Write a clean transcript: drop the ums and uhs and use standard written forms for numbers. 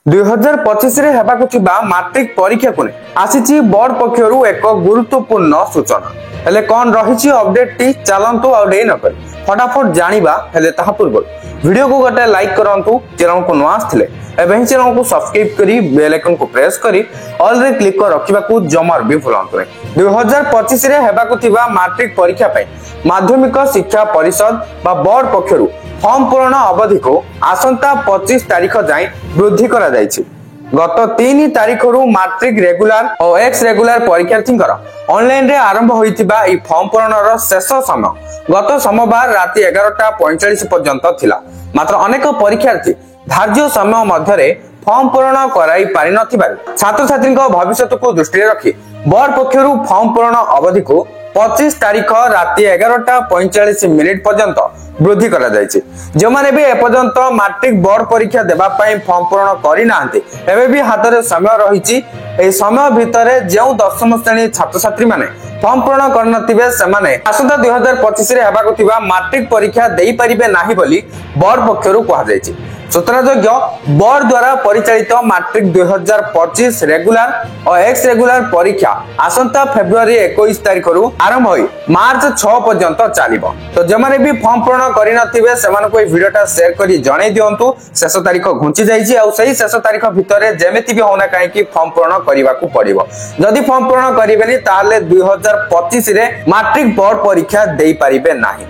2025 रे हेबाकु थिबा मैट्रिक परीक्षा को आसीची बोर्ड पक्षरु एक गुरुत्वपूर्ण सूचना हेले कोन रहिची अपडेट टी चलंतु आ डेई न कर फटाफट जानिबा हेले ताहा पूर्व वीडियो को गटे लाइक करंतु चैनल को नुआ आस्थिले एबे ही चैनल को सब्सक्राइब करी बेल आइकन को प्रेस करी ऑल रे क्लिक कर रखिबा को जमर भी भूलंतु नै 2025 रे हेबाकु थिबा मैट्रिक परीक्षा पई माध्यमिक शिक्षा परिषद बा बोर्ड पक्षरु फॉर्म पूर्ण अवधि को आसंता 25 तारीख जाए वृद्धि करा जायछि। गत 3 तारीख रु मैट्रिक रेगुलर और एक्स रेगुलर परीक्षार्थी ऑनलाइन रे आरंभ होइतिबा ई फॉर्म पूरणर शेष समय गत सोमवार राति 11:45 पर्यंत थिला। मात्र अनेक परीक्षार्थी धार्य समय मध्यरे फॉर्म पूर्ण कराई पारि नथिबारु छात्र छात्री भविष्य को दृष्टि रखी बोर्ड पक्षरु फॉर्म पूर्ण अवधि को 25 तारीख राति 11:45 पर्यंत वृद्धि करा जायछि। जो माने भी एपर्यंत मैट्रिक बोर्ड परीक्षा देबा पई फॉर्म पूर्ण करि नांते एबे भी हातरे समय रहिछि। ए समय भितरे जेउ दशम श्रेणी छात्र छात्री माने फॉर्म पूर्ण करनथिबे से माने आसंता 2025 रे हेबाकु थिबा मैट्रिक परीक्षा देई परिबे नाही बोली बोर्ड पक्षरु कहा जायछि। सूचनायोग्य बोर्ड द्वारा परिचालित मैट्रिक 2025 रेगुलर और एक्स रेगुलर परीक्षा आसंता फेब्रुआरी 21 तारीख रु आरंभ होई मार्च 6 पर्यंत चलिबो। तो जमाने भी फॉर्म पूर्ण करि नथिबे सेमान को वीडियोटा शेयर करी जणै दियंतु शेष तारीख घुंची जाईछि आ सही शेष तारीख भितरे जेमिति भी होना काहे कि फॉर्म पूर्ण करिवाकू पड़िबो। जदि फॉर्म पूर्ण करिबेनी ताले 2025 रे मैट्रिक बोर्ड परीक्षा देई परिबे नाही।